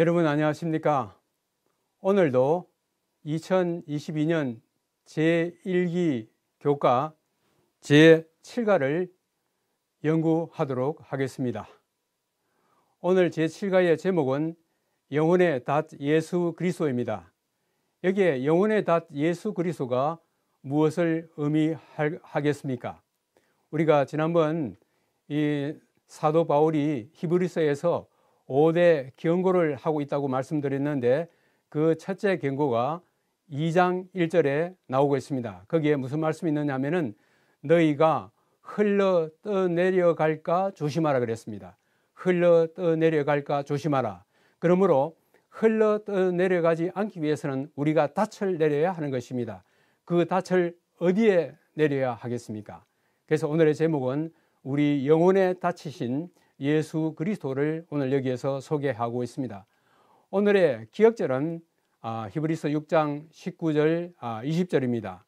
여러분 안녕하십니까? 오늘도 2022년 제1기 교과 제7가를 연구하도록 하겠습니다. 오늘 제7가의 제목은 영혼의 닷 예수 그리스도입니다. 여기에 영혼의 닷 예수 그리스도가 무엇을 의미하겠습니까? 우리가 지난번 이 사도 바울이 히브리서에서 5대 경고를 하고 있다고 말씀드렸는데 그 첫째 경고가 2장 1절에 나오고 있습니다. 거기에 무슨 말씀이 있느냐 하면은 너희가 흘러 떠내려갈까 조심하라 그랬습니다. 흘러 떠내려갈까 조심하라. 그러므로 흘러 떠내려가지 않기 위해서는 우리가 닻을 내려야 하는 것입니다. 그 닻을 어디에 내려야 하겠습니까? 그래서 오늘의 제목은 우리 영혼에 닻이신 예수 그리스도를 오늘 여기에서 소개하고 있습니다. 오늘의 기억절은 히브리서 6장 19절 20절입니다.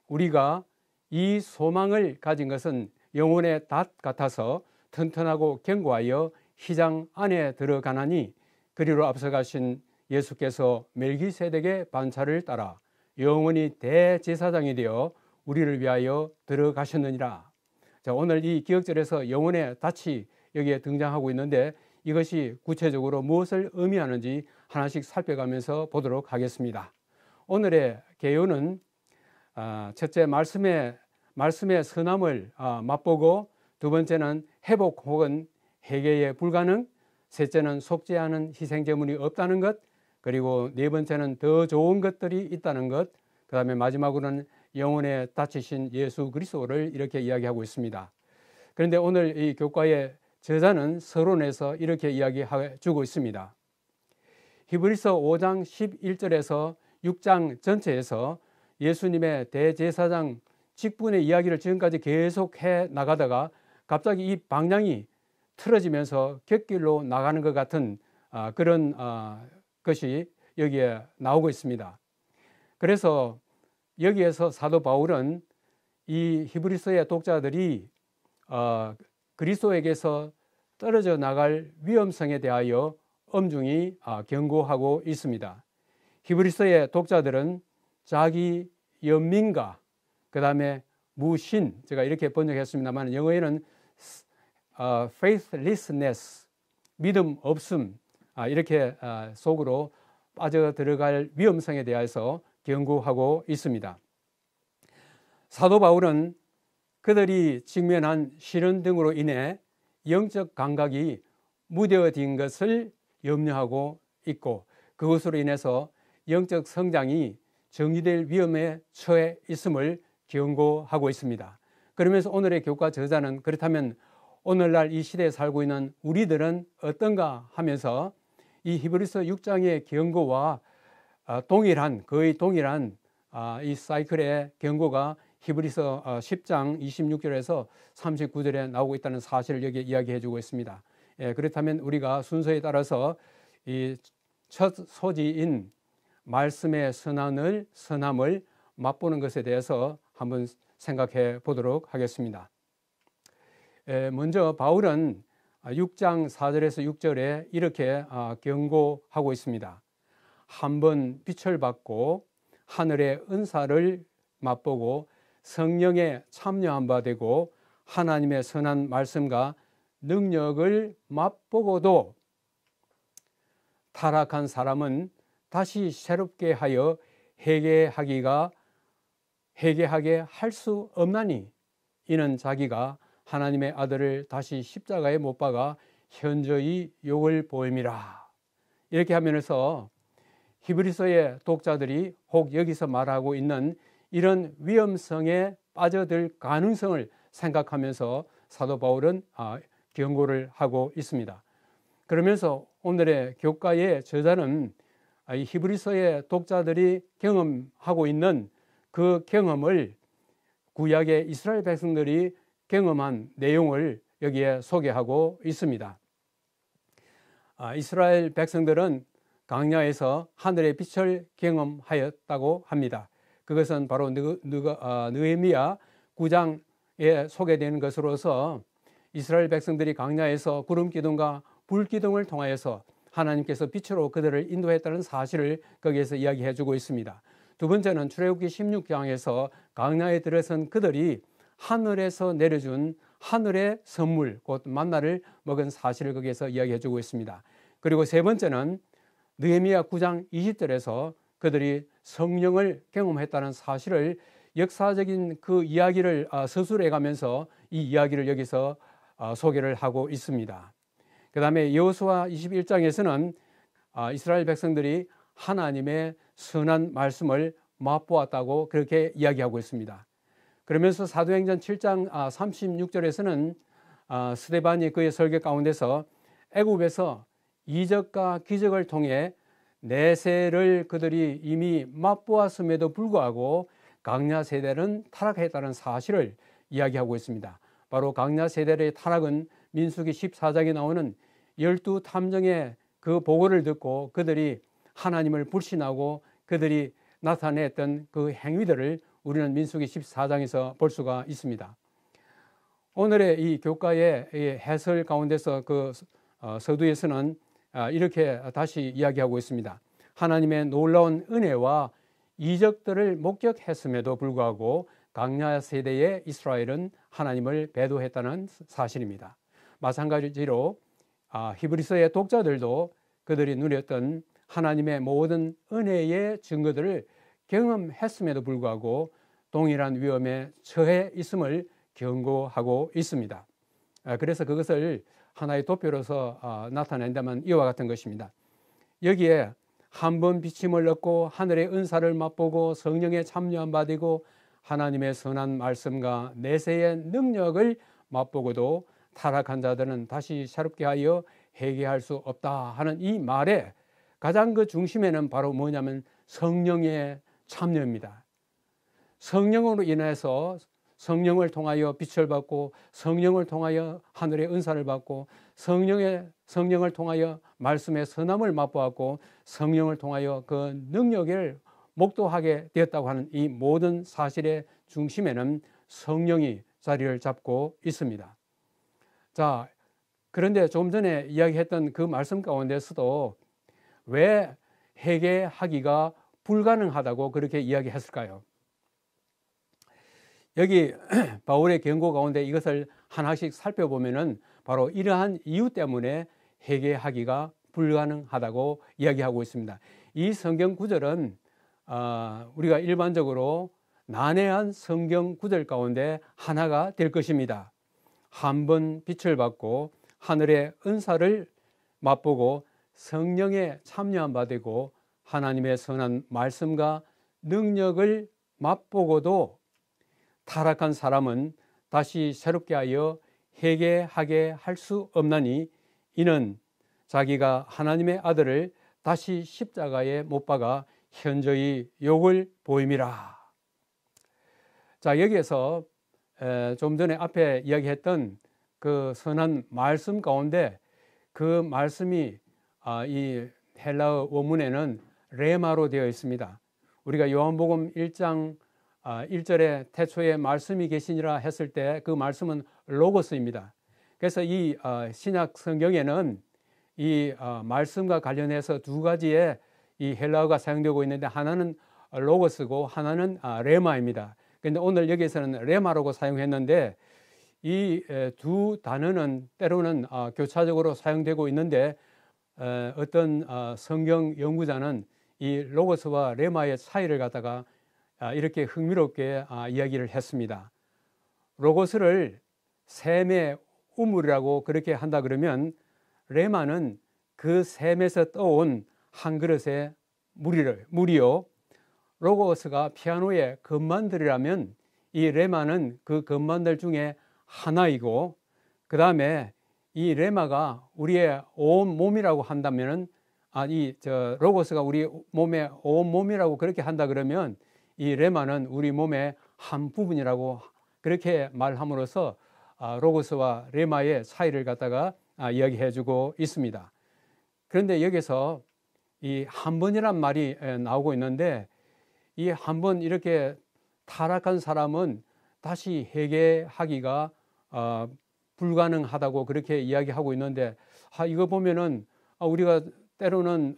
우리가 이 소망을 가진 것은 영혼의 닷 같아서 튼튼하고 견고하여 휘장 안에 들어가나니 그리로 앞서가신 예수께서 멜기세덱의 반차를 따라 영원히 대제사장이 되어 우리를 위하여 들어가셨느니라. 자, 오늘 이 기억절에서 영혼의 닻이 여기에 등장하고 있는데 이것이 구체적으로 무엇을 의미하는지 하나씩 살펴가면서 보도록 하겠습니다. 오늘의 개요는 첫째 말씀의 선함을 맛보고, 두 번째는 회복 혹은 회개의 불가능, 셋째는 속지 않은 희생제물이 없다는 것, 그리고 네 번째는 더 좋은 것들이 있다는 것, 그 다음에 마지막으로는 영혼에 닫히신 예수 그리스도를 이렇게 이야기하고 있습니다. 그런데 오늘 이 교과의 저자는 서론에서 이렇게 이야기해 주고 있습니다. 히브리서 5장 11절에서 6장 전체에서 예수님의 대제사장 직분의 이야기를 지금까지 계속해 나가다가 갑자기 이 방향이 틀어지면서 곁길로 나가는 것 같은 그런 것이 여기에 나오고 있습니다. 그래서 여기에서 사도 바울은 이 히브리서의 독자들이 그리스도에게서 떨어져 나갈 위험성에 대하여 엄중히 경고하고 있습니다. 히브리서의 독자들은 자기 연민과 그 다음에 무신, 제가 이렇게 번역했습니다만 영어에는 faithlessness, 믿음 없음, 이렇게 속으로 빠져 들어갈 위험성에 대해서 경고하고 있습니다. 사도 바울은 그들이 직면한 시련 등으로 인해 영적 감각이 무뎌진 것을 염려하고 있고, 그것으로 인해서 영적 성장이 정지될 위험에 처해 있음을 경고하고 있습니다. 그러면서 오늘의 교과 저자는 그렇다면 오늘날 이 시대에 살고 있는 우리들은 어떤가 하면서 이 히브리서 6장의 경고와 거의 동일한 이 사이클의 경고가 히브리서 10장 26절에서 39절에 나오고 있다는 사실을 여기 이야기해 주고 있습니다. 그렇다면 우리가 순서에 따라서 이 첫 소지인 말씀의 선함을 맛보는 것에 대해서 한번 생각해 보도록 하겠습니다. 먼저 바울은 6장 4절에서 6절에 이렇게 경고하고 있습니다. 한번 빛을 받고 하늘의 은사를 맛보고 성령에 참여한 바 되고 하나님의 선한 말씀과 능력을 맛보고도 타락한 사람은 다시 새롭게 하여 회개하게 할 수 없나니 이는 자기가 하나님의 아들을 다시 십자가에 못 박아 현저히 욕을 보임이라. 이렇게 하면서 히브리서의 독자들이 혹 여기서 말하고 있는 이런 위험성에 빠져들 가능성을 생각하면서 사도 바울은 경고를 하고 있습니다. 그러면서 오늘의 교과의 저자는 이 히브리서의 독자들이 경험하고 있는 그 경험을 구약의 이스라엘 백성들이 경험한 내용을 여기에 소개하고 있습니다. 이스라엘 백성들은 광야에서 하늘의 빛을 경험하였다고 합니다. 그것은 바로 느헤미야 9장에 소개되는 것으로서 이스라엘 백성들이 광야에서 구름 기둥과 불 기둥을 통하여서 하나님께서 빛으로 그들을 인도했다는 사실을 거기에서 이야기해 주고 있습니다. 두 번째는 출애굽기 16장에서 광야에 들어선 그들이 하늘에서 내려준 하늘의 선물, 곧 만나를 먹은 사실을 거기에서 이야기해 주고 있습니다. 그리고 세 번째는 느헤미야 9장 20절에서 그들이 성령을 경험했다는 사실을 역사적인 그 이야기를 서술해 가면서 이 이야기를 여기서 소개를 하고 있습니다. 그 다음에 여호수아 21장에서는 이스라엘 백성들이 하나님의 선한 말씀을 맛보았다고 그렇게 이야기하고 있습니다. 그러면서 사도행전 7장 36절에서는 스데반이 그의 설교 가운데서 애굽에서 이적과 기적을 통해 내세를 그들이 이미 맛보았음에도 불구하고 광야 세대는 타락했다는 사실을 이야기하고 있습니다. 바로 광야 세대의 타락은 민수기 14장에 나오는 12탐정의 그 보고를 듣고 그들이 하나님을 불신하고 그들이 나타냈던 그 행위들을 우리는 민수기 14장에서 볼 수가 있습니다. 오늘의 이 교과의 해설 가운데서 그 서두에서는 이렇게 다시 이야기하고 있습니다. 하나님의 놀라운 은혜와 이적들을 목격했음에도 불구하고 광야 세대의 이스라엘은 하나님을 배도했다는 사실입니다. 마찬가지로 히브리서의 독자들도 그들이 누렸던 하나님의 모든 은혜의 증거들을 경험했음에도 불구하고 동일한 위험에 처해 있음을 경고하고 있습니다. 그래서 그것을 하나의 도표로서 나타낸다면 이와 같은 것입니다. 여기에 한 번 비침을 얻고 하늘의 은사를 맛보고 성령에 참여한 바 되고 하나님의 선한 말씀과 내세의 능력을 맛보고도 타락한 자들은 다시 새롭게 하여 회개할 수 없다 하는 이 말에 가장 그 중심에는 바로 뭐냐면 성령의 참여입니다. 성령으로 인해서 성령을 통하여 빛을 받고 성령을 통하여 하늘의 은사를 받고 성령을 통하여 말씀의 선함을 맛보았고 성령을 통하여 그 능력을 목도하게 되었다고 하는 이 모든 사실의 중심에는 성령이 자리를 잡고 있습니다. 자, 그런데 좀 전에 이야기했던 그 말씀 가운데서도 왜 회개하기가 불가능하다고 그렇게 이야기했을까요? 여기 바울의 경고 가운데 이것을 하나씩 살펴보면은 바로 이러한 이유 때문에 회개하기가 불가능하다고 이야기하고 있습니다. 이 성경 구절은 우리가 일반적으로 난해한 성경 구절 가운데 하나가 될 것입니다. 한 번 빛을 받고 하늘의 은사를 맛보고 성령에 참여한 바 되고 하나님의 선한 말씀과 능력을 맛보고도 타락한 사람은 다시 새롭게 하여 회개하게 할 수 없나니 이는 자기가 하나님의 아들을 다시 십자가에 못 박아 현저히 욕을 보임이라. 자, 여기에서 좀 전에 앞에 이야기했던 그 선한 말씀 가운데 그 말씀이 이 헬라어 원문에는 레마로 되어 있습니다. 우리가 요한복음 1장 1절에 태초에 말씀이 계시니라 했을 때 그 말씀은 로고스입니다. 그래서 이 신약 성경에는 이 말씀과 관련해서 두 가지의 이 헬라어가 사용되고 있는데 하나는 로고스고 하나는 레마입니다. 그런데 오늘 여기에서는 레마라고 사용했는데 이 두 단어는 때로는 교차적으로 사용되고 있는데 어떤 성경 연구자는 이 로고스와 레마의 차이를 갖다가 이렇게 흥미롭게 이야기를 했습니다. 로고스를 샘의 우물이라고 그렇게 한다 그러면 레마는 그 샘에서 떠온 한 그릇의 물이요. 로고스가 피아노의 건반들이라면 이 레마는 그 건반들 중에 하나이고 그 다음에 이 레마가 우리의 온 몸이라고 한다면은 로고스가 우리 몸의 온 몸이라고 그렇게 한다 그러면 이 레마는 우리 몸의 한 부분이라고 그렇게 말함으로써 로고스와 레마의 차이를 갖다가 이야기해 주고 있습니다. 그런데 여기서 이 한 번이란 말이 나오고 있는데 이 한 번 이렇게 타락한 사람은 다시 회개하기가 불가능하다고 그렇게 이야기하고 있는데 이거 보면은 우리가 때로는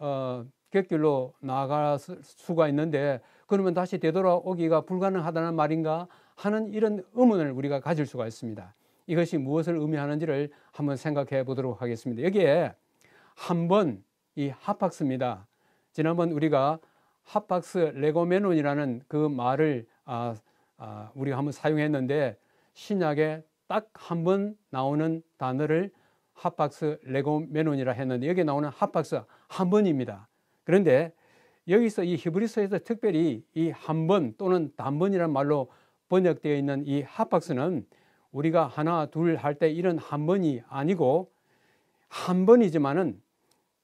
곁길로 나갈 수가 있는데 그러면 다시 되돌아오기가 불가능하다는 말인가 하는 이런 의문을 우리가 가질 수가 있습니다. 이것이 무엇을 의미하는지를 한번 생각해 보도록 하겠습니다. 여기에 한 번 이 하팍스입니다. 지난번 우리가 하팍스 레고메논이라는 그 말을 우리가 한번 사용했는데 신약에 딱 한 번 나오는 단어를 하팍스 레고메논이라 했는데 여기에 나오는 하팍스 한 번입니다. 그런데 여기서 이 히브리서에서 특별히 이 한 번 또는 단번이라는 말로 번역되어 있는 이 하팍스는 우리가 하나 둘 할 때 이런 한 번이 아니고 한 번이지만은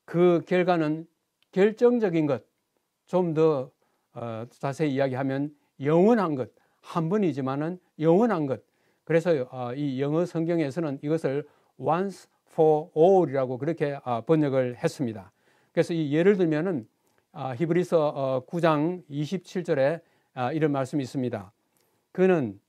그 결과는 결정적인 것, 좀 더 자세히 이야기하면 영원한 것, 한 번이지만은 영원한 것. 그래서 이 영어 성경에서는 이것을 once for all이라고 그렇게 번역을 했습니다. 그래서 이 예를 들면은 히브리서 9장 27절에 이런 말씀이 있습니다. 그는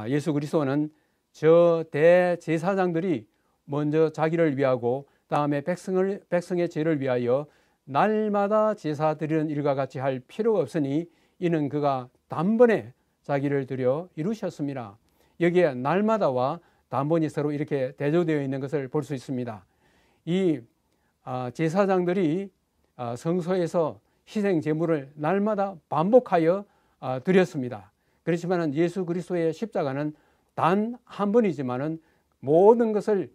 예수 그리스도는 저 대제사장들이 먼저 자기를 위하고 다음에 백성의 죄를 위하여 날마다 제사 드리는 일과 같이 할 필요가 없으니 이는 그가 단번에 자기를 드려 이루셨습니다. 여기에 날마다와 단번이 서로 이렇게 대조되어 있는 것을 볼 수 있습니다. 이 제사장들이 성소에서 희생 제물을 날마다 반복하여 드렸습니다. 그렇지만 예수 그리스도의 십자가는 단 한 번이지만은 모든 것을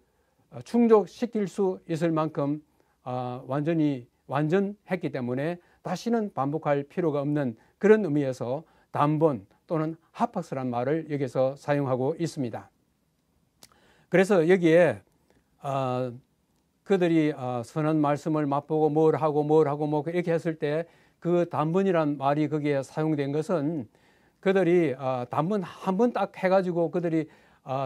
충족시킬 수 있을 만큼 완전했기 때문에 다시는 반복할 필요가 없는 그런 의미에서 단번 또는 하팍스란 말을 여기서 사용하고 있습니다. 그래서 여기에 그들이 선한 말씀을 맛보고 뭘 하고 이렇게 했을 때 그 단번이란 말이 거기에 사용된 것은 그들이 단번 한 번 딱 해가지고 그들이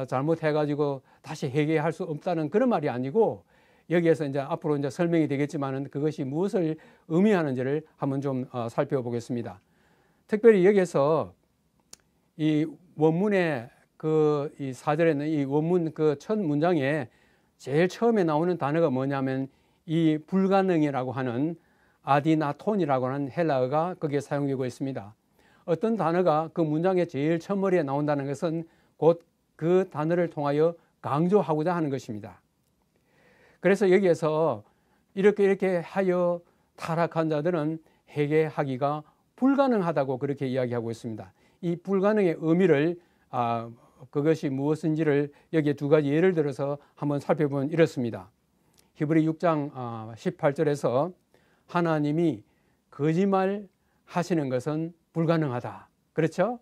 잘못해가지고 다시 회개할 수 없다는 그런 말이 아니고 여기에서 이제 앞으로 이제 설명이 되겠지만은 그것이 무엇을 의미하는지를 한번 좀 살펴보겠습니다. 특별히 여기에서 이 원문의 이 4절에는 이 원문 그 첫 문장에 제일 처음에 나오는 단어가 뭐냐면 이 불가능이라고 하는 아디나톤이라고 하는 헬라어가 거기에 사용되고 있습니다. 어떤 단어가 그 문장의 제일 첫머리에 나온다는 것은 곧 그 단어를 통하여 강조하고자 하는 것입니다. 그래서 여기에서 이렇게 하여 타락한 자들은 회개하기가 불가능하다고 그렇게 이야기하고 있습니다. 이 불가능의 의미를 그것이 무엇인지를 여기에 두 가지 예를 들어서 한번 살펴보면 이렇습니다. 히브리 6장 18절에서 하나님이 거짓말 하시는 것은 불가능하다. 그렇죠?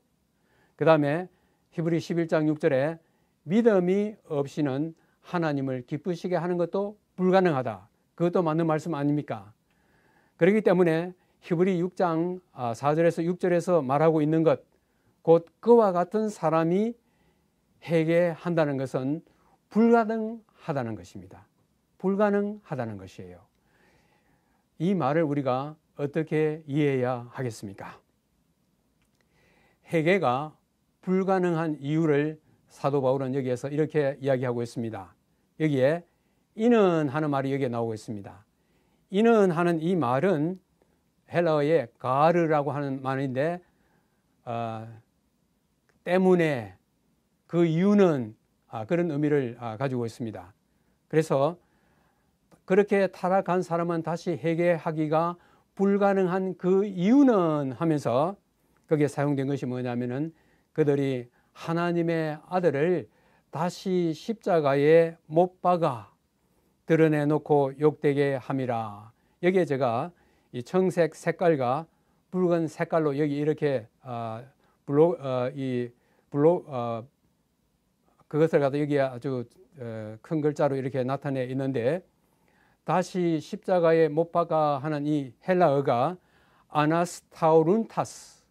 그 다음에 히브리 11장 6절에 믿음이 없이는 하나님을 기쁘시게 하는 것도 불가능하다. 그것도 맞는 말씀 아닙니까? 그렇기 때문에 히브리 6장 4절에서 6절에서 말하고 있는 것, 곧 그와 같은 사람이 회개한다는 것은 불가능하다는 것입니다. 불가능하다는 것이에요. 이 말을 우리가 어떻게 이해해야 하겠습니까? 회개가 불가능한 이유를 사도 바울은 여기에서 이렇게 이야기하고 있습니다. 여기에 이는 하는 말이 여기에 나오고 있습니다. 이는 하는 이 말은 헬라어의 가르라고 하는 말인데 때문에 그 이유는 그런 의미를 가지고 있습니다. 그래서 그렇게 타락한 사람은 다시 회개하기가 불가능한 그 이유는 하면서 거기에 사용된 것이 뭐냐면은 그들이 하나님의 아들을 다시 십자가에 못 박아 드러내놓고 욕되게 함이라. 여기에 제가 이 청색 색깔과 붉은 색깔로 여기 이렇게 그것을 갖다 여기에 아주 큰 글자로 이렇게 나타내 있는데 다시 십자가에 못 박아 하는 이 헬라어가 아나스타우룬타스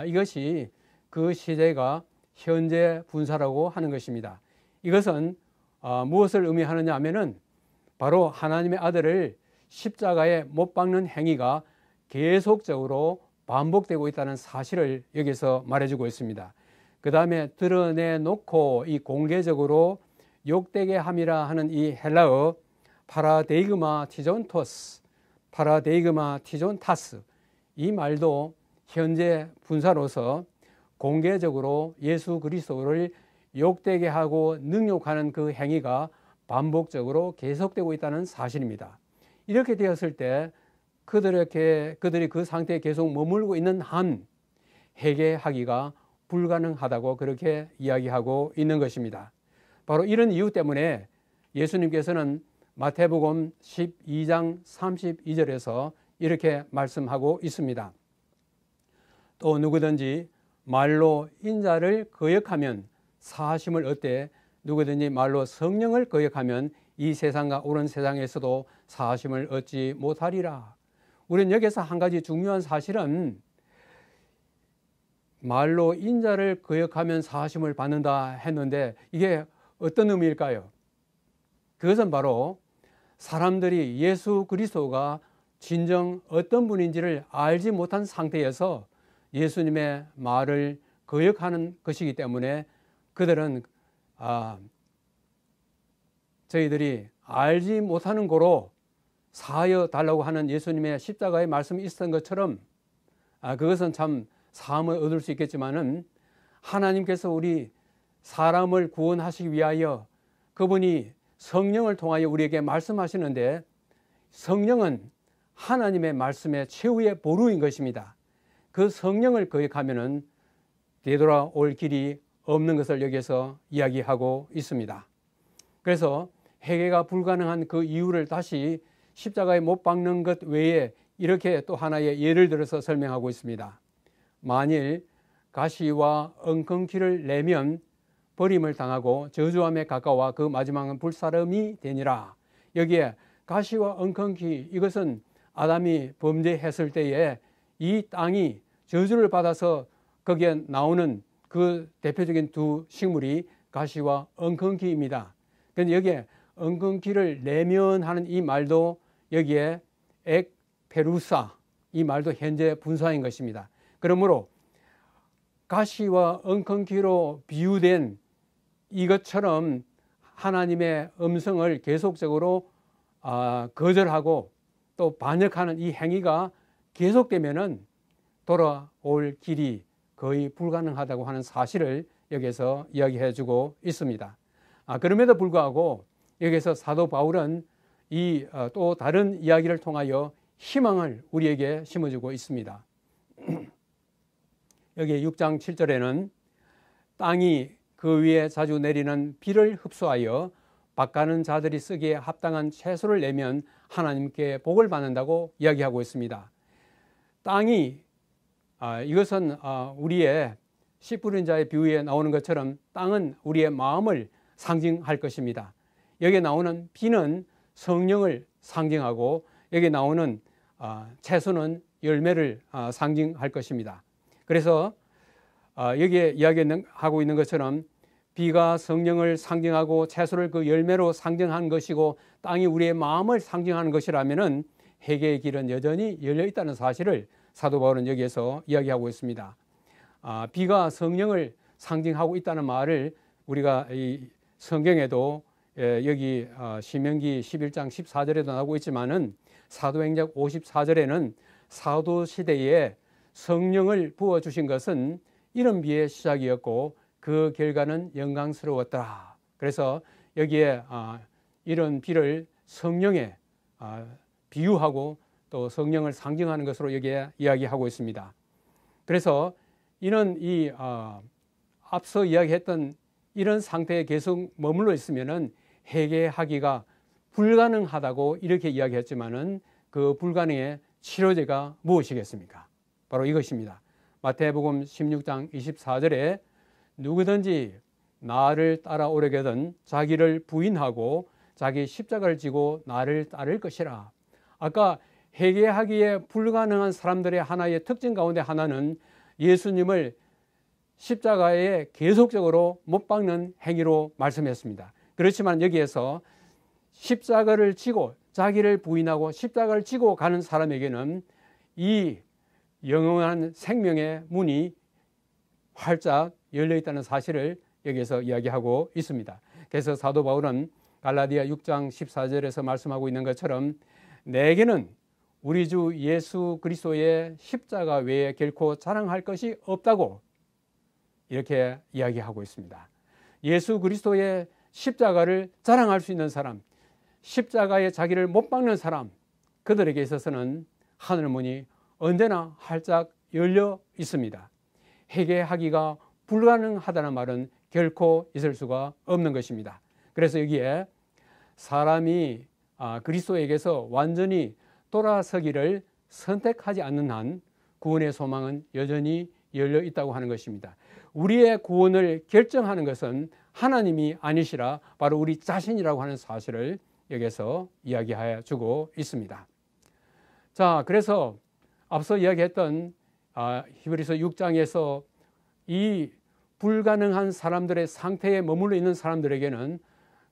이것이 그 시제가 현재 분사라고 하는 것입니다. 이것은 무엇을 의미하느냐 하면은 바로 하나님의 아들을 십자가에 못 박는 행위가 계속적으로 반복되고 있다는 사실을 여기서 말해주고 있습니다. 그 다음에 드러내놓고 이 공개적으로 욕되게 함이라 하는 이 헬라어 파라데이그마 티존토스 파라데이그마 티존타스, 이 말도 현재 분사로서 공개적으로 예수 그리스도를 욕되게 하고 능욕하는 그 행위가 반복적으로 계속되고 있다는 사실입니다. 이렇게 되었을 때 그들이 그 상태에 계속 머물고 있는 한 회개하기가 불가능하다고 그렇게 이야기하고 있는 것입니다. 바로 이런 이유 때문에 예수님께서는 마태복음 12장 32절에서 이렇게 말씀하고 있습니다. 또 누구든지 말로 인자를 거역하면 사하심을 얻되 누구든지 말로 성령을 거역하면 이 세상과 오는 세상에서도 사하심을 얻지 못하리라. 우리는 여기서 한 가지 중요한 사실은 말로 인자를 거역하면 사하심을 받는다 했는데 이게 어떤 의미일까요? 그것은 바로 사람들이 예수 그리스도가 진정 어떤 분인지를 알지 못한 상태에서 예수님의 말을 거역하는 것이기 때문에 그들은 저희들이 알지 못하는 고로 사하여 달라고 하는 예수님의 십자가의 말씀이 있었던 것처럼 그것은 참 사함을 얻을 수 있겠지만은 하나님께서 우리 사람을 구원하시기 위하여 그분이 성령을 통하여 우리에게 말씀하시는데 성령은 하나님의 말씀의 최후의 보루인 것입니다. 그 성령을 거역하면은 되돌아올 길이 없는 것을 여기서 이야기하고 있습니다. 그래서 회개가 불가능한 그 이유를 다시 십자가에 못 박는 것 외에 이렇게 또 하나의 예를 들어서 설명하고 있습니다. 만일 가시와 엉겅퀴를 내면 버림을 당하고 저주함에 가까워 그 마지막은 불사름이 되니라. 여기에 가시와 엉겅퀴, 이것은 아담이 범죄했을 때에 이 땅이 저주를 받아서 거기에 나오는 그 대표적인 두 식물이 가시와 엉겅퀴입니다. 그런데 여기에 엉겅퀴를 내면하는 이 말도 여기에 엑페루사, 이 말도 현재 분사인 것입니다. 그러므로 가시와 엉겅퀴로 비유된 이것처럼 하나님의 음성을 계속적으로 거절하고 또 반역하는 이 행위가 계속되면은 돌아올 길이 거의 불가능하다고 하는 사실을 여기서 이야기해 주고 있습니다. 그럼에도 불구하고 여기서 사도 바울은 이 또 다른 이야기를 통하여 희망을 우리에게 심어주고 있습니다. 여기 6장 7절에는 땅이 그 위에 자주 내리는 비를 흡수하여 밭가는 자들이 쓰기에 합당한 채소를 내면 하나님께 복을 받는다고 이야기하고 있습니다. 땅이 이것은 우리의 씨 뿌린 자의 비유에 나오는 것처럼 땅은 우리의 마음을 상징할 것입니다. 여기에 나오는 비는 성령을 상징하고 여기 나오는 채소는 열매를 상징할 것입니다. 그래서 여기에 이야기하고 있는 것처럼 비가 성령을 상징하고 채소를 그 열매로 상징하는 것이고 땅이 우리의 마음을 상징하는 것이라면은 회개의 길은 여전히 열려 있다는 사실을 사도 바울은 여기에서 이야기하고 있습니다. 비가 성령을 상징하고 있다는 말을 우리가 이 성경에도 여기 신명기 11장 14절에도 나오고 있지만은 사도행전 54절에는 사도 시대에 성령을 부어 주신 것은 이런 비의 시작이었고 그 결과는 영광스러웠더라. 그래서 여기에 이런 비를 성령에 비유하고 또 성령을 상징하는 것으로 여기에 이야기하고 있습니다. 그래서 이런 앞서 이야기했던 이런 상태에 계속 머물러 있으면은 회개하기가 불가능하다고 이렇게 이야기했지만은 그 불가능의 치료제가 무엇이겠습니까? 바로 이것입니다. 마태복음 16장 24절에 누구든지 나를 따라오려거든 자기를 부인하고 자기 십자가를 지고 나를 따를 것이라. 아까 회개하기에 불가능한 사람들의 하나의 특징 가운데 하나는 예수님을 십자가에 계속적으로 못 박는 행위로 말씀했습니다. 그렇지만 여기에서 십자가를 지고 자기를 부인하고 십자가를 지고 가는 사람에게는 이 영원한 생명의 문이 활짝 열려 있다는 사실을 여기서 이야기하고 있습니다. 그래서 사도 바울은 갈라디아 6장 14절에서 말씀하고 있는 것처럼 내게는 우리 주 예수 그리스도의 십자가 외에 결코 자랑할 것이 없다고 이렇게 이야기하고 있습니다. 예수 그리스도의 십자가를 자랑할 수 있는 사람, 십자가에 자기를 못 박는 사람, 그들에게 있어서는 하늘문이 언제나 활짝 열려 있습니다. 회개하기가 불가능하다는 말은 결코 있을 수가 없는 것입니다. 그래서 여기에 사람이 그리스도에게서 완전히 돌아서기를 선택하지 않는 한 구원의 소망은 여전히 열려 있다고 하는 것입니다. 우리의 구원을 결정하는 것은 하나님이 아니시라 바로 우리 자신이라고 하는 사실을 여기서 이야기해 주고 있습니다. 자, 그래서 앞서 이야기했던 히브리서 6장에서 이 불가능한 사람들의 상태에 머물러 있는 사람들에게는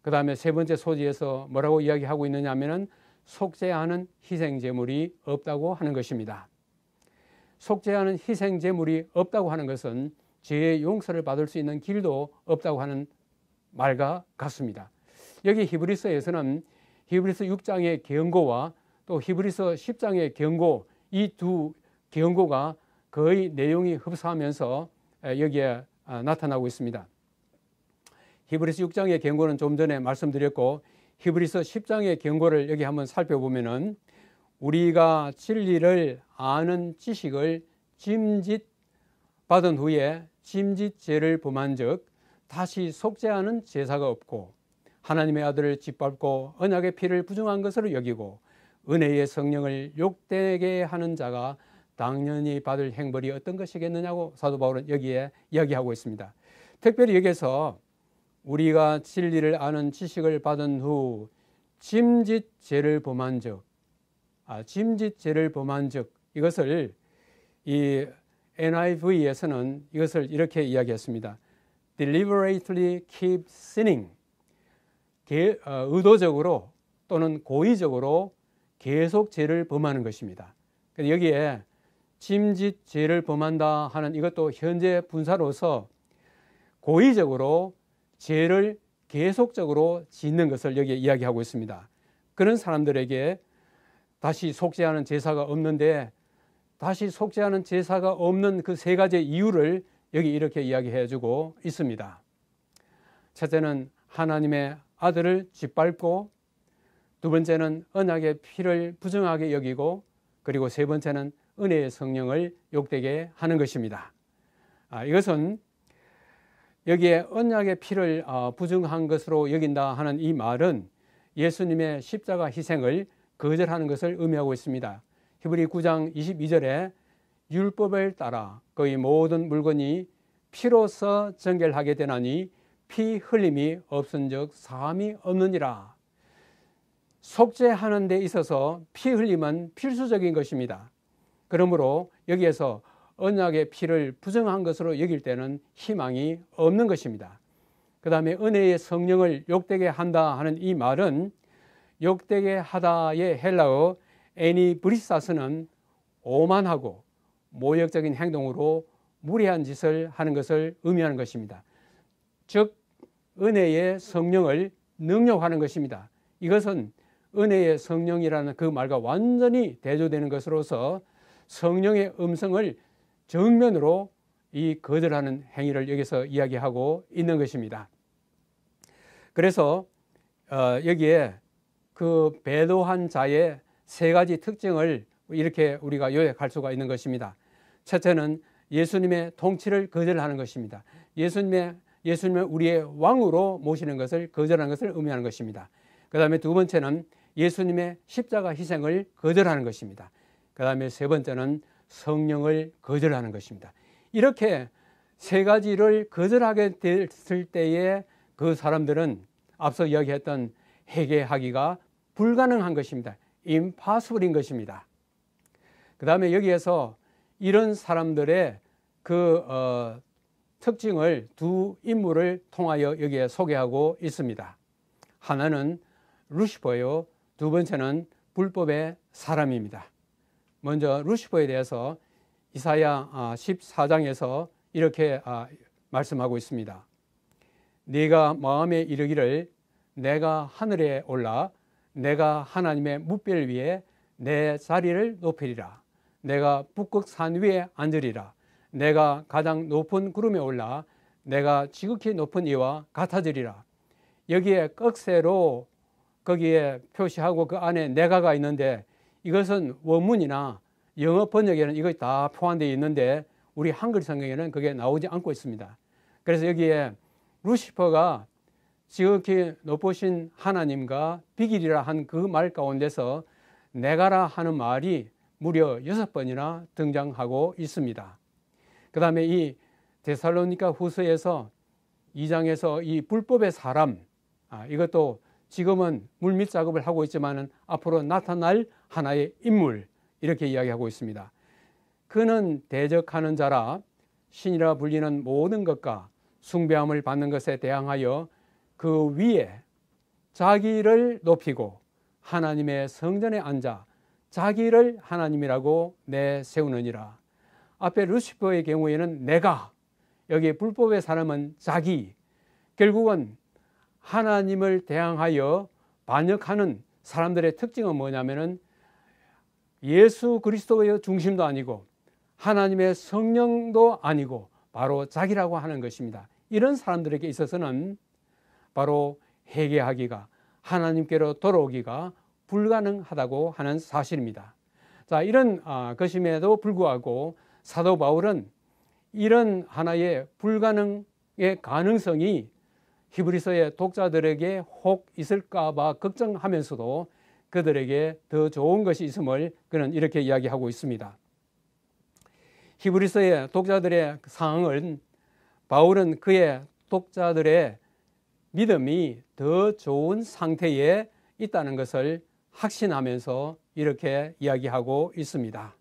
그 다음에 세 번째 소지에서 뭐라고 이야기하고 있느냐 하면은 속죄하는 희생제물이 없다고 하는 것입니다. 속죄하는 희생제물이 없다고 하는 것은 죄의 용서를 받을 수 있는 길도 없다고 하는 말과 같습니다. 여기 히브리서에서는 히브리서 6장의 경고와 또 히브리서 10장의 경고, 이 두 경고가 거의 내용이 흡사하면서 여기에 나타나고 있습니다. 히브리서 6장의 경고는 좀 전에 말씀드렸고 히브리서 10장의 경고를 여기 한번 살펴보면은 우리가 진리를 아는 지식을 짐짓받은 후에 짐짓죄를 범한 즉 다시 속죄하는 제사가 없고 하나님의 아들을 짓밟고 언약의 피를 부정한 것으로 여기고 은혜의 성령을 욕되게 하는 자가 당연히 받을 행벌이 어떤 것이겠느냐고 사도 바울은 여기에 이야기하고 있습니다. 특별히 여기서 우리가 진리를 아는 지식을 받은 후 짐짓죄를 범한 즉, 짐짓죄를 범한 즉 이것을 이 NIV에서는 이것을 이렇게 이야기했습니다. Deliberately keep sinning. 의도적으로 또는 고의적으로 계속 죄를 범하는 것입니다. 여기에 짐짓죄를 범한다 하는 이것도 현재 분사로서 고의적으로 죄를 계속적으로 짓는 것을 여기에 이야기하고 있습니다. 그런 사람들에게 다시 속죄하는 제사가 없는데 다시 속죄하는 제사가 없는 그 세 가지 이유를 여기 이렇게 이야기해 주고 있습니다. 첫째는 하나님의 아들을 짓밟고 두 번째는 언약의 피를 부정하게 여기고 그리고 세 번째는 은혜의 성령을 욕되게 하는 것입니다. 이것은 여기에 언약의 피를 부정한 것으로 여긴다 하는 이 말은 예수님의 십자가 희생을 거절하는 것을 의미하고 있습니다. 히브리 9장 22절에 율법을 따라 거의 모든 물건이 피로서 정결하게 되나니 피 흘림이 없은즉 사함이 없느니라. 속죄하는 데 있어서 피 흘림은 필수적인 것입니다. 그러므로 여기에서 언약의 피를 부정한 것으로 여길 때는 희망이 없는 것입니다. 그 다음에 은혜의 성령을 욕되게 한다 하는 이 말은 욕되게 하다의 헬라어 에니브리사스는 오만하고 모욕적인 행동으로 무례한 짓을 하는 것을 의미하는 것입니다. 즉 은혜의 성령을 능욕하는 것입니다. 이것은 은혜의 성령이라는 그 말과 완전히 대조되는 것으로서 성령의 음성을 정면으로 이 거절하는 행위를 여기서 이야기하고 있는 것입니다. 그래서 여기에 그 배도한 자의 세 가지 특징을 이렇게 우리가 요약할 수가 있는 것입니다. 첫째는 예수님의 통치를 거절하는 것입니다. 예수님을 우리의 왕으로 모시는 것을 거절하는 것을 의미하는 것입니다. 그 다음에 두 번째는 예수님의 십자가 희생을 거절하는 것입니다. 그 다음에 세 번째는 성령을 거절하는 것입니다. 이렇게 세 가지를 거절하게 됐을 때에 그 사람들은 앞서 이야기했던 회개하기가 불가능한 것입니다. impossible인 것입니다. 그 다음에 여기에서 이런 사람들의 그 특징을 두 인물을 통하여 여기에 소개하고 있습니다. 하나는 루시퍼요, 두 번째는 불법의 사람입니다. 먼저 루시퍼에 대해서 이사야 14장에서 이렇게 말씀하고 있습니다. 네가 마음에 이르기를 내가 하늘에 올라 내가 하나님의 뭇별 위에 내 자리를 높이리라. 내가 북극산 위에 앉으리라. 내가 가장 높은 구름에 올라 내가 지극히 높은 이와 같아지리라. 여기에 꺽쇠로 거기에 표시하고 그 안에 내가가 있는데 이것은 원문이나 영어 번역에는 이것이 다 포함되어 있는데 우리 한글 성경에는 그게 나오지 않고 있습니다. 그래서 여기에 루시퍼가 지극히 높으신 하나님과 비길이라 한 그 말 가운데서 내가라 하는 말이 무려 6번이나 등장하고 있습니다. 그 다음에 이 데살로니가 후서에서 2장에서 이 불법의 사람, 이것도 지금은 물밑 작업을 하고 있지만 앞으로 나타날 하나의 인물, 이렇게 이야기하고 있습니다. 그는 대적하는 자라 신이라 불리는 모든 것과 숭배함을 받는 것에 대항하여 그 위에 자기를 높이고 하나님의 성전에 앉아 자기를 하나님이라고 내세우느니라. 앞에 루시퍼의 경우에는 내가, 여기 불법의 사람은 자기, 결국은 하나님을 대항하여 반역하는 사람들의 특징은 뭐냐면은 예수 그리스도의 중심도 아니고 하나님의 성령도 아니고 바로 자기라고 하는 것입니다. 이런 사람들에게 있어서는 바로 회개하기가, 하나님께로 돌아오기가 불가능하다고 하는 사실입니다. 자, 이런 것임에도 불구하고 사도 바울은 이런 하나의 불가능의 가능성이 히브리서의 독자들에게 혹 있을까 봐 걱정하면서도 그들에게 더 좋은 것이 있음을 그는 이렇게 이야기하고 있습니다. 히브리서의 독자들의 상황은 바울은 그의 독자들의 믿음이 더 좋은 상태에 있다는 것을 확신하면서 이렇게 이야기하고 있습니다.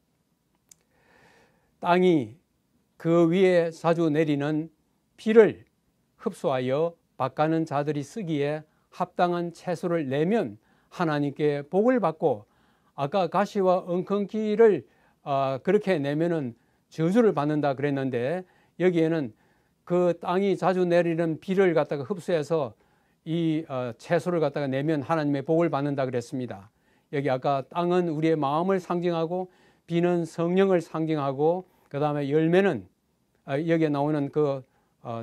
땅이 그 위에 자주 내리는 비를 흡수하여 밭가는 자들이 쓰기에 합당한 채소를 내면 하나님께 복을 받고, 아까 가시와 엉겅퀴를 그렇게 내면은 저주를 받는다 그랬는데 여기에는 그 땅이 자주 내리는 비를 갖다가 흡수해서 이 채소를 갖다가 내면 하나님의 복을 받는다 그랬습니다. 여기 아까 땅은 우리의 마음을 상징하고 비는 성령을 상징하고 그 다음에 열매는 여기에 나오는 그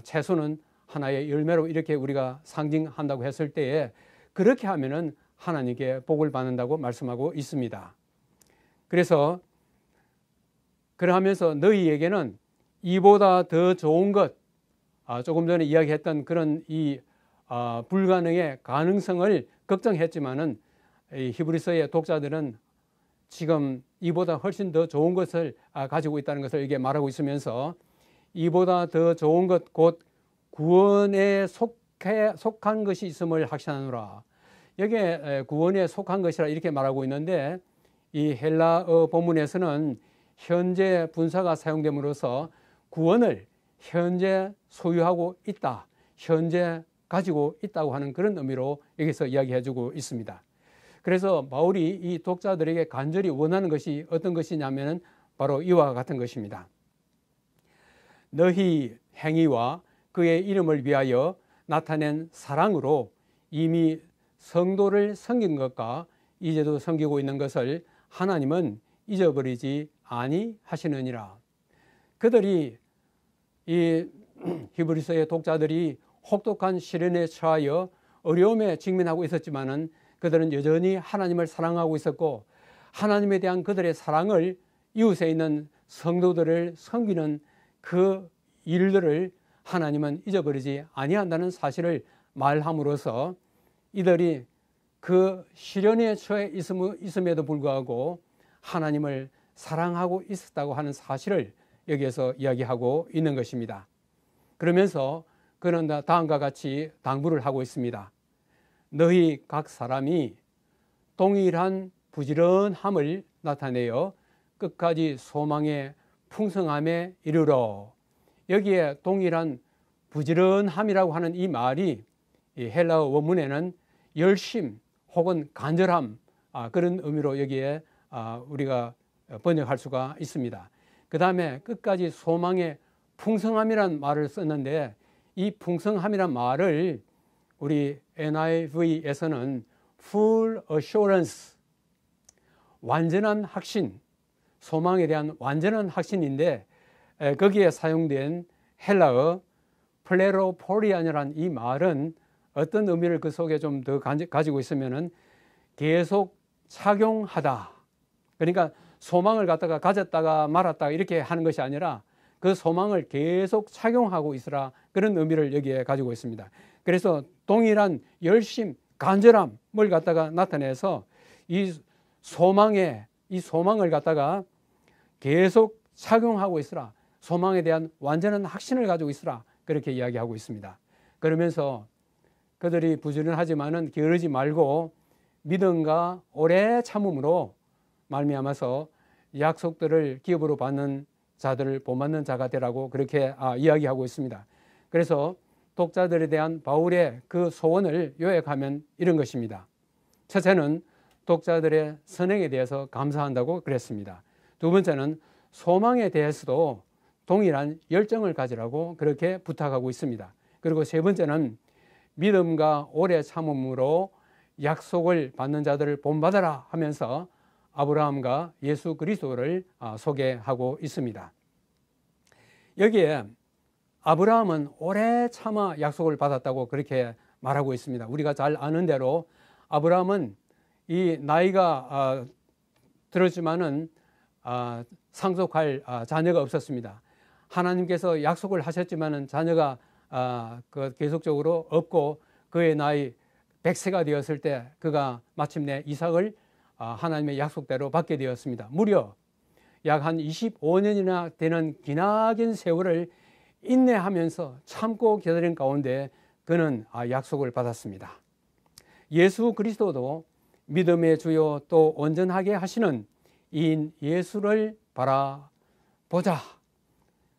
채소는 하나의 열매로 이렇게 우리가 상징한다고 했을 때에 그렇게 하면은 하나님께 복을 받는다고 말씀하고 있습니다. 그래서 그러하면서 너희에게는 이보다 더 좋은 것, 조금 전에 이야기했던 그런 이 불가능의 가능성을 걱정했지만은 히브리서의 독자들은 지금 이보다 훨씬 더 좋은 것을 가지고 있다는 것을 이게 말하고 있으면서 이보다 더 좋은 것 곧 구원에 속한 것이 있음을 확신하노라. 여기에 구원에 속한 것이라 이렇게 말하고 있는데 이 헬라어 본문에서는 현재 분사가 사용됨으로써 구원을 현재 소유하고 있다, 현재 가지고 있다고 하는 그런 의미로 여기서 이야기해주고 있습니다. 그래서 바울이 이 독자들에게 간절히 원하는 것이 어떤 것이냐면 바로 이와 같은 것입니다. 너희 행위와 그의 이름을 위하여 나타낸 사랑으로 이미 성도를 섬긴 것과 이제도 섬기고 있는 것을 하나님은 잊어버리지 아니하시느니라. 그들이 이 히브리서의 독자들이 혹독한 시련에 처하여 어려움에 직면하고 있었지만은 그들은 여전히 하나님을 사랑하고 있었고 하나님에 대한 그들의 사랑을 이웃에 있는 성도들을 섬기는 그 일들을 하나님은 잊어버리지 아니한다는 사실을 말함으로써 이들이 그 시련에 처해 있음에도 불구하고 하나님을 사랑하고 있었다고 하는 사실을 여기에서 이야기하고 있는 것입니다. 그러면서 그는 다음과 같이 당부를 하고 있습니다. 너희 각 사람이 동일한 부지런함을 나타내어 끝까지 소망의 풍성함에 이르러. 여기에 동일한 부지런함이라고 하는 이 말이 이 헬라어 원문에는 열심 혹은 간절함, 그런 의미로 여기에 우리가 번역할 수가 있습니다. 그 다음에 끝까지 소망의 풍성함이란 말을 썼는데 이 풍성함이란 말을 우리 NIV에서는 full assurance, 완전한 확신, 소망에 대한 완전한 확신인데 거기에 사용된 헬라어 플레로포리안이라는 이 말은 어떤 의미를 그 속에 좀 더 가지고 있으면은 계속 착용하다. 그러니까 소망을 갖다가 가졌다가 말았다가 이렇게 하는 것이 아니라 그 소망을 계속 착용하고 있으라, 그런 의미를 여기에 가지고 있습니다. 그래서 동일한 열심, 간절함을 갖다가 나타내서 이 소망을 갖다가 계속 착용하고 있으라, 소망에 대한 완전한 확신을 가지고 있으라, 그렇게 이야기하고 있습니다. 그러면서 그들이 부지런하지만은 게으르지 말고 믿음과 오래 참음으로 말미암아서 약속들을 기업으로 받는 자들을 본받는 자가 되라고 그렇게 이야기하고 있습니다. 그래서 독자들에 대한 바울의 그 소원을 요약하면 이런 것입니다. 첫째는 독자들의 선행에 대해서 감사한다고 그랬습니다. 두 번째는 소망에 대해서도 동일한 열정을 가지라고 그렇게 부탁하고 있습니다. 그리고 세 번째는 믿음과 오래 참음으로 약속을 받는 자들을 본받아라 하면서 아브라함과 예수 그리스도를 소개하고 있습니다. 여기에 아브라함은 오래 참아 약속을 받았다고 그렇게 말하고 있습니다. 우리가 잘 아는 대로 아브라함은 이 나이가 들었지만은 상속할 자녀가 없었습니다. 하나님께서 약속을 하셨지만은 자녀가 계속적으로 없고 그의 나이 100세가 되었을 때 그가 마침내 이삭을 하나님의 약속대로 받게 되었습니다. 무려 약 한 25년이나 되는 기나긴 세월을 인내하면서 참고 기다린 가운데 그는 약속을 받았습니다. 예수 그리스도도 믿음의 주요 또 온전하게 하시는 이인 예수를 바라보자.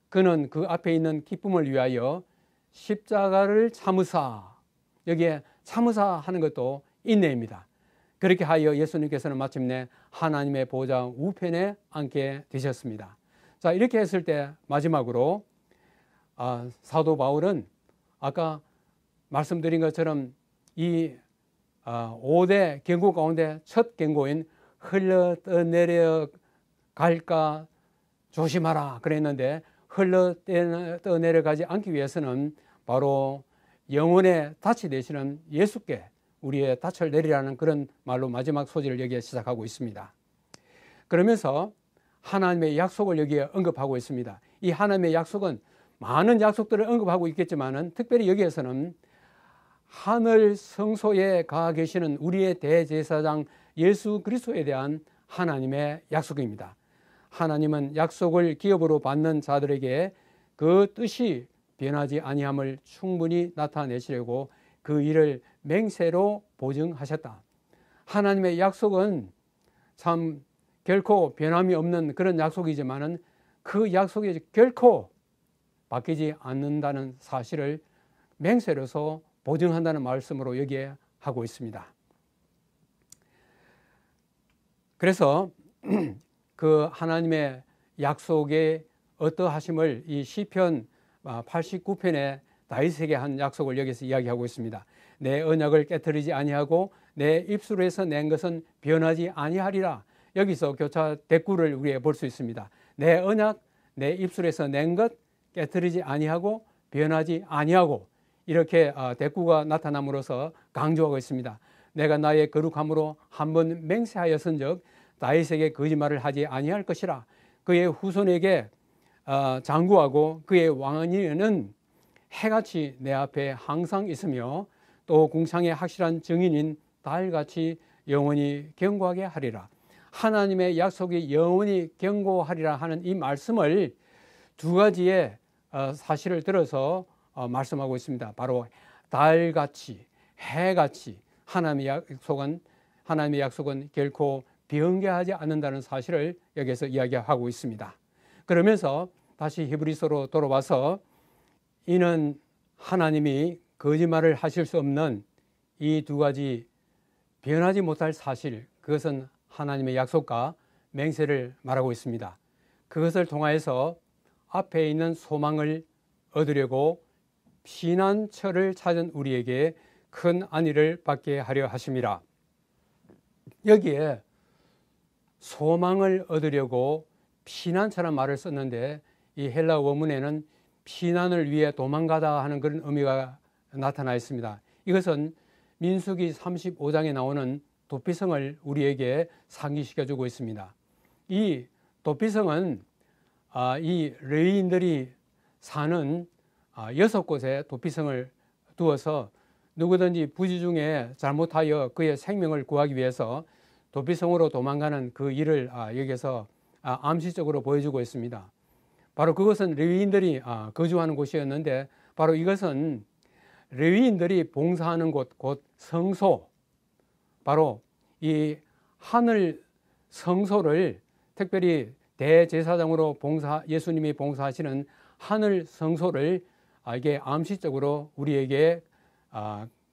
그는 그 앞에 있는 기쁨을 위하여 십자가를 참으사, 여기에 참으사 하는 것도 인내입니다. 그렇게 하여 예수님께서는 마침내 하나님의 보좌 우편에 앉게 되셨습니다. 자, 이렇게 했을 때 마지막으로 사도 바울은 아까 말씀드린 것처럼 이 5대 경고 가운데 첫 경고인 흘러 떠내려 갈까 조심하라 그랬는데, 흘러 떠내려가지 않기 위해서는 바로 영혼의 닻이 되시는 예수께 우리의 닻을 내리라는 그런 말로 마지막 소절을 여기에 시작하고 있습니다. 그러면서 하나님의 약속을 여기에 언급하고 있습니다. 이 하나님의 약속은 많은 약속들을 언급하고 있겠지만은 특별히 여기에서는 하늘 성소에 가 계시는 우리의 대제사장 예수 그리스도에 대한 하나님의 약속입니다. 하나님은 약속을 기업으로 받는 자들에게 그 뜻이 변하지 아니함을 충분히 나타내시려고 그 일을 맹세로 보증하셨다. 하나님의 약속은 참 결코 변함이 없는 그런 약속이지만은 그 약속이 결코 바뀌지 않는다는 사실을 맹세로서 보증한다는 말씀으로 여기에 하고 있습니다. 그래서 그 하나님의 약속의 어떠하심을 이 시편 89편에 다윗에게 한 약속을 여기서 이야기하고 있습니다. 내 언약을 깨트리지 아니하고 내 입술에서 낸 것은 변하지 아니하리라. 여기서 교차 대꾸를 우리가 볼 수 있습니다. 내 언약, 내 입술에서 낸 것 깨트리지 아니하고 변하지 아니하고, 이렇게 대꾸가 나타남으로써 강조하고 있습니다. 내가 나의 거룩함으로 한번 맹세하였은즉 다윗에게 거짓말을 하지 아니할 것이라. 그의 후손에게 장구하고 그의 왕위에는 해같이 내 앞에 항상 있으며 또 궁창의 확실한 증인인 달같이 영원히 견고하게 하리라. 하나님의 약속이 영원히 견고하리라 하는 이 말씀을 두 가지의 사실을 들어서 말씀하고 있습니다. 바로 달같이, 해같이 하나님의 약속은 결코 변개하지 않는다는 사실을 여기서 이야기하고 있습니다. 그러면서 다시 히브리서로 돌아와서 이는 하나님이 거짓말을 하실 수 없는 이 두 가지 변하지 못할 사실, 그것은 하나님의 약속과 맹세를 말하고 있습니다. 그것을 통하여서 앞에 있는 소망을 얻으려고 피난처를 찾은 우리에게 큰 안위를 받게 하려 하심이라. 여기에 소망을 얻으려고 피난처란 말을 썼는데 이 헬라 원문에는 피난을 위해 도망가다 하는 그런 의미가 나타나 있습니다. 이것은 민수기 35장에 나오는 도피성을 우리에게 상기시켜주고 있습니다. 이 도피성은 이 레위인들이 사는 6곳의 도피성을 두어서 누구든지 부지 중에 잘못하여 그의 생명을 구하기 위해서 도피성으로 도망가는 그 일을 여기서 암시적으로 보여주고 있습니다. 바로 그것은 레위인들이 거주하는 곳이었는데 바로 이것은 레위인들이 봉사하는 곳, 곧 성소, 바로 이 하늘 성소를 특별히 대제사장으로 예수님이 봉사하시는 하늘 성소를 이게 암시적으로 우리에게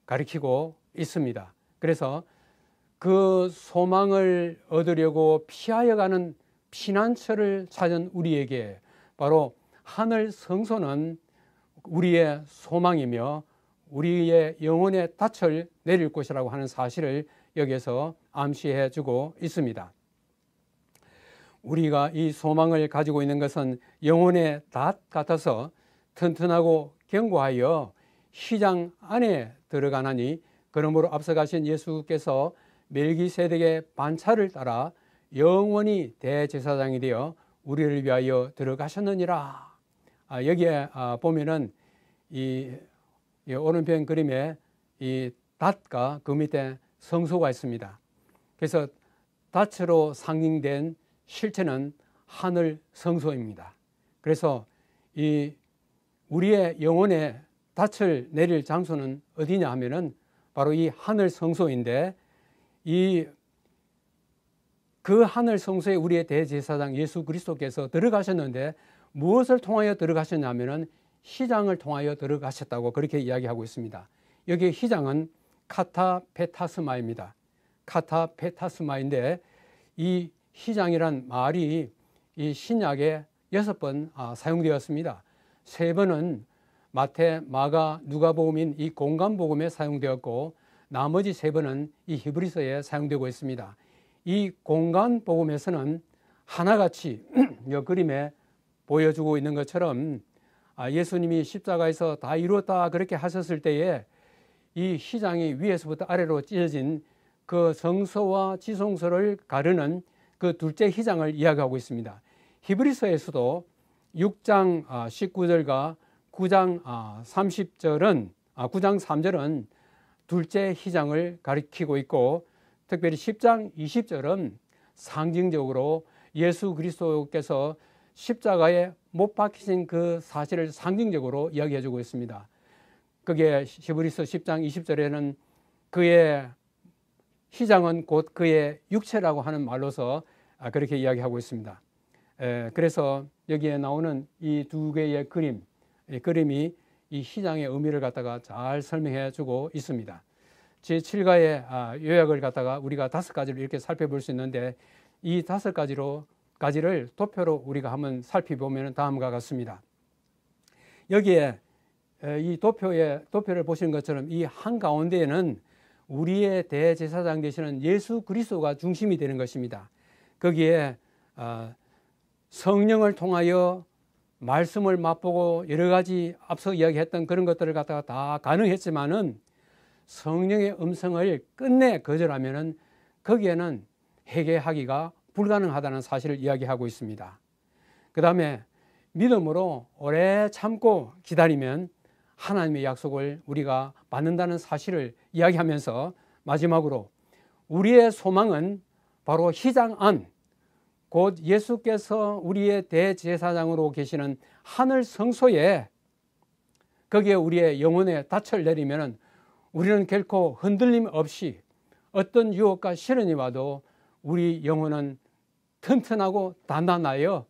가리키고 있습니다. 그래서 그 소망을 얻으려고 피하여 가는 피난처를 찾은 우리에게 바로 하늘 성소는 우리의 소망이며 우리의 영혼의 닻을 내릴 곳이라고 하는 사실을 여기서 암시해 주고 있습니다. 우리가 이 소망을 가지고 있는 것은 영혼의 닻 같아서 튼튼하고 견고하여 휘장 안에 들어가나니 그러므로 앞서 가신 예수께서 멜기세덱의 반차를 따라 영원히 대제사장이 되어 우리를 위하여 들어가셨느니라. 여기에 보면은 이 오른편 그림에 이 닷과 그 밑에 성소가 있습니다. 그래서 닷으로 상징된 실체는 하늘 성소입니다. 그래서 이 우리의 영혼의 닻을 내릴 장소는 어디냐 하면은 바로 이 하늘 성소인데 그 하늘 성소에 우리의 대제사장 예수 그리스도께서 들어가셨는데 무엇을 통하여 들어가셨냐면은 휘장을 통하여 들어가셨다고 그렇게 이야기하고 있습니다. 여기 휘장은 카타페타스마입니다. 카타페타스마인데 이 휘장이란 말이 이 신약에 6번 사용되었습니다. 3번은 마태, 마가, 누가복음인 이 공간복음에 사용되었고 나머지 3번은 이 히브리서에 사용되고 있습니다. 이 공간복음에서는 하나같이 이 그림에 보여주고 있는 것처럼 예수님이 십자가에서 다 이루었다 그렇게 하셨을 때에 이 휘장이 위에서부터 아래로 찢어진 그 성소와 지성소를 가르는 그 둘째 휘장을 이야기하고 있습니다. 히브리서에서도 6장 19절과 9장 3절은 둘째 휘장을 가리키고 있고 특별히 10장 20절은 상징적으로 예수 그리스도께서 십자가에 못 박히신 그 사실을 상징적으로 이야기해 주고 있습니다. 그게 히브리서 10장 20절에는 그의 휘장은 곧 그의 육체라고 하는 말로서 그렇게 이야기하고 있습니다. 그래서 여기에 나오는 이 두 개의 그림이 이 휘장의 의미를 갖다가 잘 설명해 주고 있습니다. 제7가의 요약을 갖다가 우리가 5가지로 이렇게 살펴볼 수 있는데 이 5가지를 도표로 우리가 한번 살펴보면 다음과 같습니다. 여기에 이 도표를 보시는 것처럼 이 한가운데에는 우리의 대제사장 되시는 예수 그리스도가 중심이 되는 것입니다. 거기에 성령을 통하여 말씀을 맛보고 여러 가지 앞서 이야기했던 그런 것들을 갖다가 다 가능했지만은 성령의 음성을 끝내 거절하면은 거기에는 회개하기가 불가능하다는 사실을 이야기하고 있습니다. 그 다음에 믿음으로 오래 참고 기다리면 하나님의 약속을 우리가 받는다는 사실을 이야기하면서 마지막으로 우리의 소망은 바로 휘장 안, 곧 예수께서 우리의 대제사장으로 계시는 하늘 성소에 거기에 우리의 영혼의 닻을 내리면 우리는 결코 흔들림 없이 어떤 유혹과 시련이 와도 우리 영혼은 튼튼하고 단단하여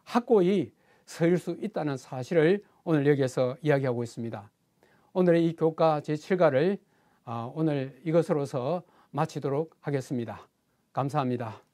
확고히 설 수 있다는 사실을 오늘 여기에서 이야기하고 있습니다. 오늘의 이 교과 제7가를 오늘 이것으로서 마치도록 하겠습니다. 감사합니다.